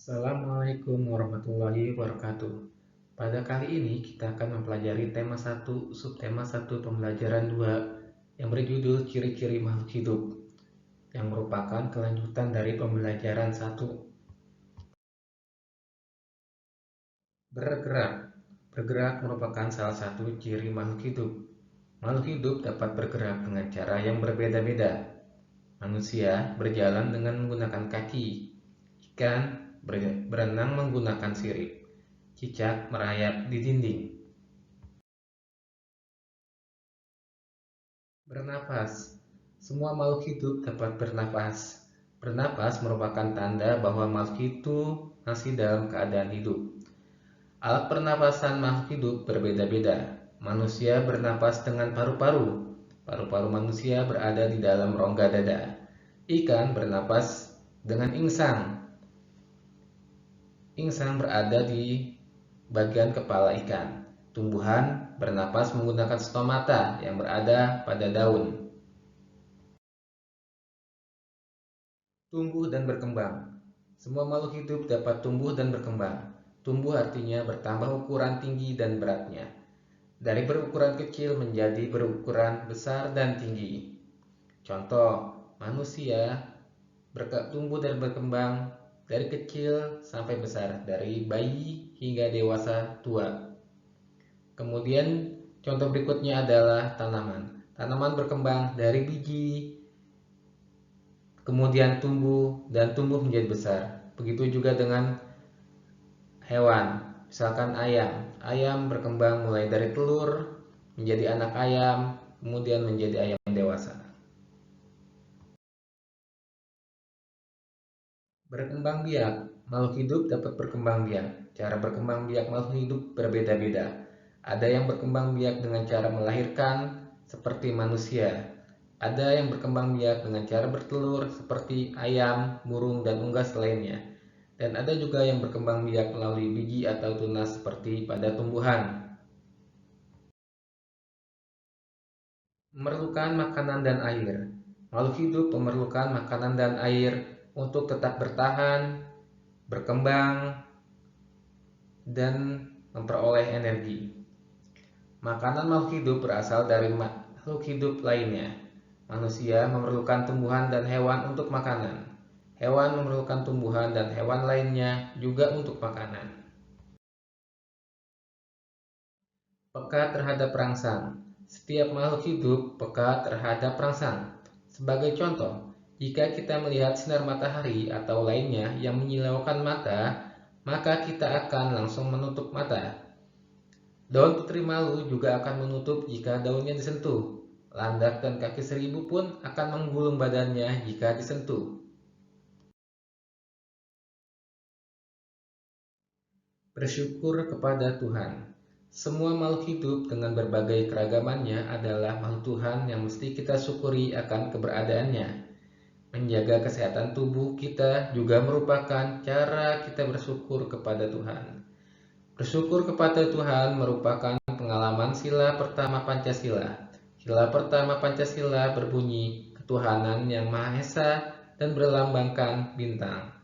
Assalamualaikum warahmatullahi wabarakatuh. Pada kali ini kita akan mempelajari tema 1, subtema 1 pembelajaran 2 yang berjudul ciri-ciri makhluk hidup yang merupakan kelanjutan dari pembelajaran 1. Bergerak. Bergerak merupakan salah satu ciri makhluk hidup. Makhluk hidup dapat bergerak dengan cara yang berbeda-beda. Manusia berjalan dengan menggunakan kaki. Ikan berenang menggunakan sirip. Cicak merayap di dinding. Bernapas. Semua makhluk hidup dapat bernapas. Bernapas merupakan tanda bahwa makhluk itu masih dalam keadaan hidup. Alat pernapasan makhluk hidup berbeda-beda. Manusia bernapas dengan paru-paru. Paru-paru manusia berada di dalam rongga dada. Ikan bernapas dengan insang. Insang berada di bagian kepala ikan. Tumbuhan bernapas menggunakan stomata yang berada pada daun. Tumbuh dan berkembang. Semua makhluk hidup dapat tumbuh dan berkembang. Tumbuh artinya bertambah ukuran tinggi dan beratnya. Dari berukuran kecil menjadi berukuran besar dan tinggi. Contoh, manusia tumbuh dan berkembang dari kecil sampai besar, dari bayi hingga dewasa tua. Kemudian contoh berikutnya adalah tanaman. Tanaman berkembang dari biji, kemudian tumbuh dan tumbuh menjadi besar. Begitu juga dengan hewan, misalkan ayam. Ayam berkembang mulai dari telur menjadi anak ayam, kemudian menjadi ayam dewasa. Berkembang biak. Makhluk hidup dapat berkembang biak. Cara berkembang biak makhluk hidup berbeda-beda. Ada yang berkembang biak dengan cara melahirkan seperti manusia. Ada yang berkembang biak dengan cara bertelur seperti ayam, burung, dan unggas lainnya. Dan ada juga yang berkembang biak melalui biji atau tunas seperti pada tumbuhan. Memerlukan makanan dan air. Makhluk hidup memerlukan makanan dan air untuk tetap bertahan, berkembang, dan memperoleh energi. Makanan makhluk hidup berasal dari makhluk hidup lainnya. Manusia memerlukan tumbuhan dan hewan untuk makanan. Hewan memerlukan tumbuhan dan hewan lainnya juga untuk makanan. Peka terhadap rangsang. Setiap makhluk hidup peka terhadap rangsang. Sebagai contoh, jika kita melihat sinar matahari atau lainnya yang menyilaukan mata, maka kita akan langsung menutup mata. Daun putri malu juga akan menutup jika daunnya disentuh. Landak dan kaki seribu pun akan menggulung badannya jika disentuh. Bersyukur kepada Tuhan. Semua makhluk hidup dengan berbagai keragamannya adalah makhluk Tuhan yang mesti kita syukuri akan keberadaannya. Menjaga kesehatan tubuh kita juga merupakan cara kita bersyukur kepada Tuhan. Bersyukur kepada Tuhan merupakan pengalaman sila pertama Pancasila. Sila pertama Pancasila berbunyi ketuhanan yang Maha Esa dan berlambangkan bintang.